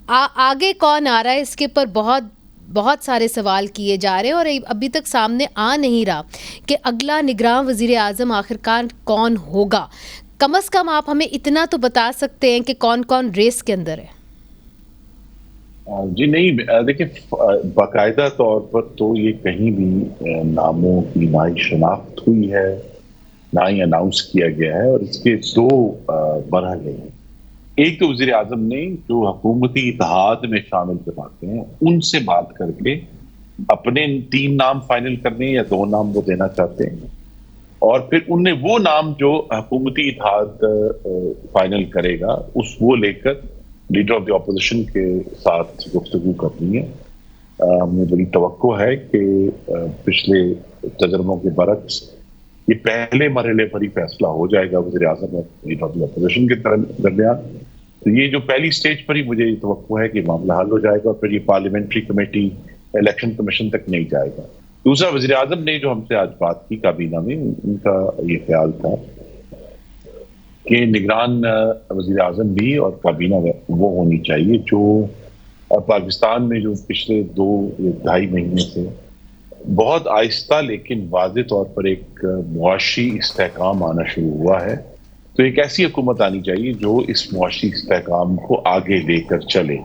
आगे कौन आ रहा है इसके ऊपर बहुत बहुत सारे सवाल किए जा रहे हैं और अभी तक सामने आ नहीं रहा कि अगला निगरान वजीर आज़म आखिरकार कौन होगा। कम से कम आप हमें इतना तो बता सकते हैं कि कौन कौन रेस के अंदर है। जी नहीं, देखिए बाकायदा तौर पर तो ये कहीं भी नामों की ना ही शनाख्त हुई है, ना ही अनाउंस किया गया है। और इसके दो मरहले हैं। एक तो वजीर आजम ने जो हुकूमती इत्तेहाद में शामिल करवाते हैं उनसे बात करके अपने 3 नाम फाइनल करने या 2 नाम वो देना चाहते हैं, और फिर उनने वो नाम जो हुकूमती इत्तेहाद फाइनल करेगा उस वो लेकर लीडर ऑफ द ऑपोजिशन के साथ गुफ्तगू करनी है। हमें बड़ी तवक्को है कि पिछले तजर्बों के बरक्स ये पहले मरहले पर ही फैसला हो जाएगा वज़ीर आज़म और लीडर ऑफ द ऑपोजिशन के दरमियान। तो ये जो पहली स्टेज पर ही मुझे तवक्को है कि मामला हल हो जाएगा और फिर ये पार्लियामेंट्री कमेटी, इलेक्शन कमीशन तक नहीं जाएगा। दूसरा, वज़ीर आज़म ने जो हमसे आज बात की काबीना में, उनका ये ख्याल था कि निगरान वज़ीर आज़म भी और काबीना वो होनी चाहिए जो पाकिस्तान में जो पिछले 2-2.5 महीने से बहुत आहिस्ता लेकिन वाज़ेह तौर पर एक मुआशी इस्तेहकाम आना शुरू हुआ है। तो एक ऐसी हुकूमत आनी चाहिए जो इस मुआशी इस्तेहकाम को आगे लेकर चले,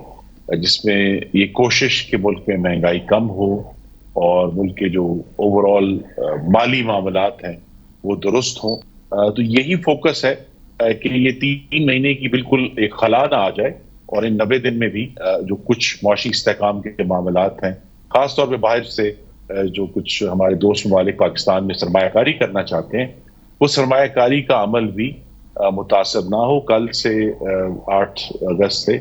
जिसमें ये कोशिश कि मुल्क में महंगाई कम हो और मुल्क के जो ओवरऑल माली मामलात हैं वो दुरुस्त हों। तो यही फोकस है कि ये 3 महीने की बिल्कुल एक खला ना आ जाए और इन 90 दिन में भी जो कुछ मुआशी इस्तेहकाम के मामलात हैं, खासतौर पर बाहर से जो कुछ हमारे दोस्त ममालिक पाकिस्तान में सरमायाकारी करना चाहते हैं, वो सरमायाकारी का अमल भी मुतासर ना हो। कल से 8 अगस्त से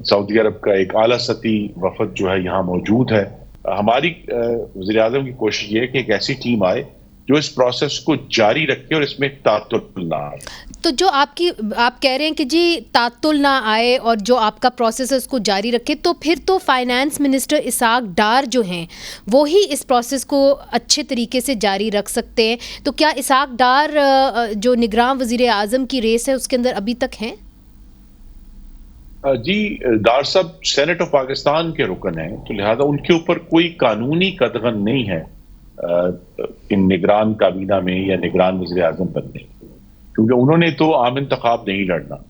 सऊदी अरब का एक आला सती वफद जो है यहाँ मौजूद है। हमारी वज़ीर आज़म की कोशिश ये है कि एक ऐसी टीम आए जो इस प्रोसेस को जारी रखे और इसमें तातुल ना आए। तो जो आप कह रहे हैं कि जी तातुल ना आए और जो आपका प्रोसेस है उसको जारी रखे, तो फिर तो फाइनेंस मिनिस्टर इसाक डार जो हैं वो ही इस प्रोसेस को अच्छे तरीके से जारी रख सकते हैं। तो क्या इसाक डार जो निगरान वज़ीर आज़म की रेस है उसके अंदर अभी तक हैं? जी, डार साहब सेनेट ऑफ पाकिस्तान के रुकन हैं, तो लिहाजा उनके ऊपर कोई कानूनी कदगन नहीं है इन निगरान काबीना में या निगरान वज़ीर आज़म बनने, क्योंकि उन्होंने तो आम इंतखाब नहीं लड़ना।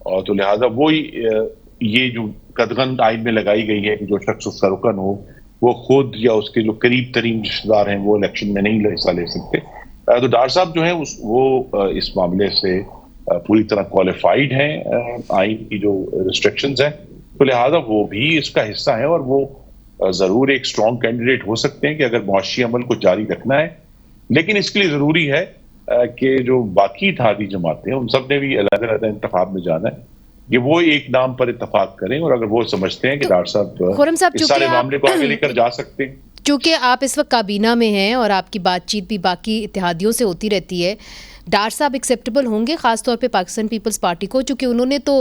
और तो लिहाजा वो ये जो कदगन आइन में लगाई गई है कि जो शख्स उसका रुकन हो वो खुद या उसके जो करीब तरीन रिश्तेदार हैं वो इलेक्शन में नहीं हिस्सा ले सकते। तो डार साहब जो है वो इस मामले से पूरी तरह क्वालिफाइड हैं आइन की जो रिस्ट्रिक्शंस हैं, तो लिहाजा वो भी इसका हिस्सा है और वो जरूर एक स्ट्रॉन्ग कैंडिडेट हो सकते हैं कि अगर मुआशी अमल को जारी रखना है। लेकिन इसके लिए जरूरी है कि जो बाकी इत्तेहादी जमातें हैं उन सब ने भी अलग अलग इंतखाब में जाना है कि वो एक नाम पर इत्तेफाक करें, और अगर वो समझते हैं कि डार साहब इस सारे मामले को आगे लेकर जा सकते हैं। चूंकि आप इस वक्त काबीना में हैं और आपकी बातचीत भी बाकी इत्तेहादियों से होती रहती है, डार साहब एक्सेप्टेबल होंगे खासतौर पे पाकिस्तान पीपल्स पार्टी को? चूंकि उन्होंने तो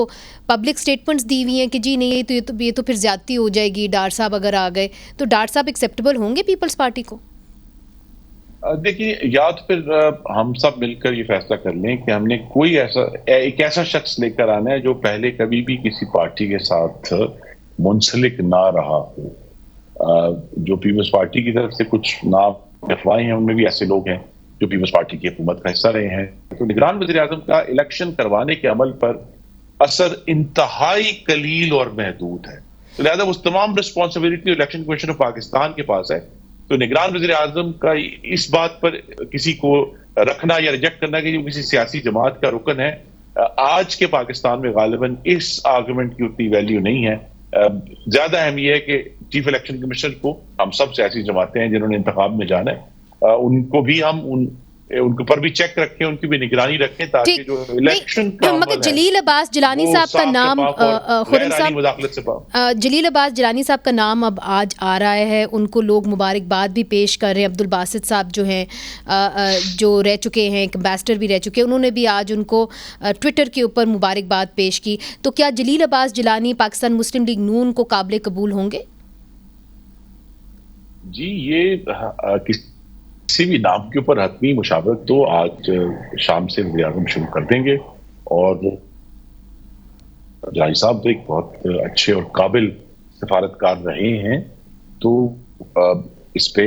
पब्लिक स्टेटमेंट्स दी हुई हैं कि जी नहीं ये तो फिर ज्यादती हो जाएगी डार साहब अगर आ गए, तो डार साहब एक्सेप्टेबल होंगे पीपल्स पार्टी को? देखिए, या तो फिर हम सब मिलकर ये फैसला कर लें कि हमने कोई एक ऐसा शख्स लेकर आना है जो पहले कभी भी किसी पार्टी के साथ मुंसलिक ना रहा हो। जो पीपल्स पार्टी की तरफ से कुछ नाम अफवाहें हैं उनमें भी ऐसे लोग हैं जो पीपल्स पार्टी की हुकूमत का हिस्सा रहे हैं। तो निगरान वज़ीर आज़म का इलेक्शन करवाने के अमल पर असर इंतहाई कलील और महदूद है, तो लिहाजा उस तमाम responsibility election commission of Pakistan के पास है। तो निगरान वज़ीर आज़म का इस बात पर किसी को रखना या रिजेक्ट करना कि जो किसी सियासी जमात का रुकन है, आज के पाकिस्तान में गालिबन इस आर्गुमेंट की उतनी वैल्यू नहीं है। ज्यादा अहम यह है कि चीफ इलेक्शन कमीशन को हम सब सियासी जमातें हैं जिन्होंने इंतखाब में जाना है, उनको भी हम उनके ऊपर भी चेक रखें, उनकी भी निगरानी रखें, ताकि जो इलेक्शन का मगर जलील अब्बास जिलानी साहब का नाम जलील अब्बास जिलानी साहब का नाम अब आज आ रहा है, उनको लोग मुबारकबाद भी पेश कर रहे हैं। अब्दुल बासित साहब जो हैं जो रह चुके हैं, एक एम्बेसडर भी रह चुके हैं, उन्होंने भी आज उनको ट्विटर के ऊपर मुबारकबाद पेश की। तो क्या जलील अब्बास जिलानी पाकिस्तान मुस्लिम लीग नून को काबिल कबूल होंगे? जी, ये किसी भी नाम के ऊपर हतमी मुशावरत तो आज शाम से वज़ीर आज़म शुरू कर देंगे, और जाहिर साहब तो एक बहुत अच्छे और काबिल सिफारतकार रहे हैं, तो इस पे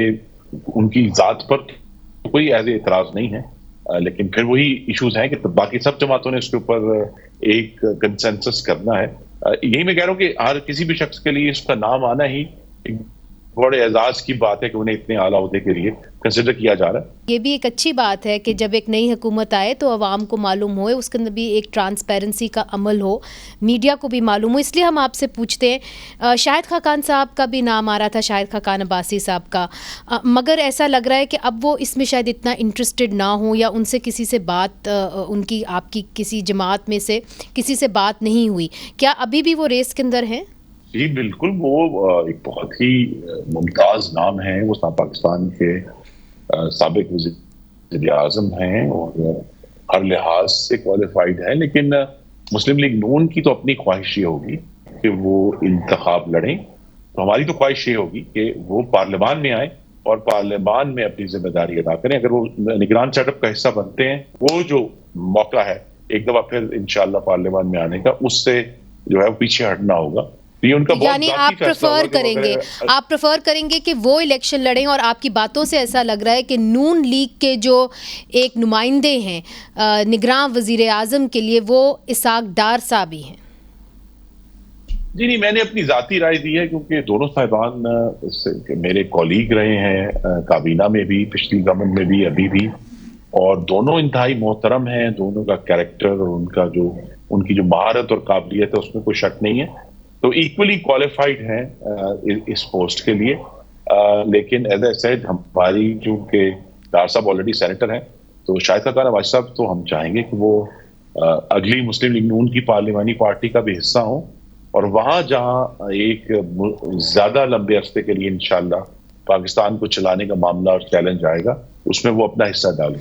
उनकी जात पर कोई ऐसे एतराज नहीं है, लेकिन फिर वही इश्यूज हैं कि तो बाकी सब जमातों ने उसके ऊपर एक कंसेंसस करना है। यही मैं कह रहा हूँ कि हर किसी भी शख्स के लिए उसका नाम आना ही एक बड़े एजाज की बात है कि उन्हें इतने आला ओहदे के लिए कंसिडर किया जा रहा है। ये भी एक अच्छी बात है कि जब एक नई हुकूमत आए तो अवाम को मालूम हो, उसके अंदर भी एक ट्रांसपेरेंसी का अमल हो, मीडिया को भी मालूम हो। इसलिए हम आपसे पूछते हैं, शाहिद खाकान साहब का भी नाम आ रहा था, शाहिद खाकान अब्बासी साहब का, मगर ऐसा लग रहा है कि अब वो इसमें शायद इतना इंटरेस्टेड ना हो, या उनसे किसी से बात, उनकी आपकी किसी जमात में से किसी से बात नहीं हुई। क्या अभी भी वो रेस के अंदर हैं? जी बिल्कुल, वो एक बहुत ही मुमताज नाम है, वो पाकिस्तान के साबिक वज़ीर आज़म हैं और हर लिहाज से क्वालिफाइड है, लेकिन मुस्लिम लीग नून की तो अपनी ख्वाहिश ये होगी कि वो इंतखाब लड़ें। तो हमारी तो ख्वाहिश ये होगी कि वो पार्लियामान में आए और पार्लियामान में अपनी जिम्मेदारी अदा करें। अगर वो निगरान सेटअप का हिस्सा बनते हैं, वो जो मौका है एक दफा फिर इंशाल्लाह पार्लियामान में आने का, उससे जो है वो पीछे हटना होगा। यानी आप प्रेफर करेंगे कि वो इलेक्शन लड़ें, और आपकी बातों से ऐसा लग रहा है कि नून लीग के जो एक नुमाइंदे हैं निगरान वजीर आजम के लिए, वो इसाक डार साहब ही हैं। जी नहीं, मैंने अपनी जाती राय दी है, क्योंकि दोनों साहिबान मेरे कॉलीग रहे हैं, काबीना में भी, पिछली गवर्नमेंट में भी, अभी भी, और दोनों इंतहाई मोहतरम हैं। दोनों का कैरेक्टर और उनकी जो महारत और काबिलियत है उसमें कोई शक नहीं है, तो इक्वली क्वालिफाइड हैं इस पोस्ट के लिए। लेकिन एज ए सेड, हमारी चूंकि डार साहब ऑलरेडी सेनेटर हैं, तो शाहिद खाकान अब्बासी साहब तो हम चाहेंगे कि वो अगली मुस्लिम लीग नून की पार्लियामानी पार्टी का भी हिस्सा हों, और वहां जहां एक ज्यादा लंबे अरसे के लिए इंशाल्लाह पाकिस्तान को चलाने का मामला और चैलेंज आएगा, उसमें वो अपना हिस्सा डालें।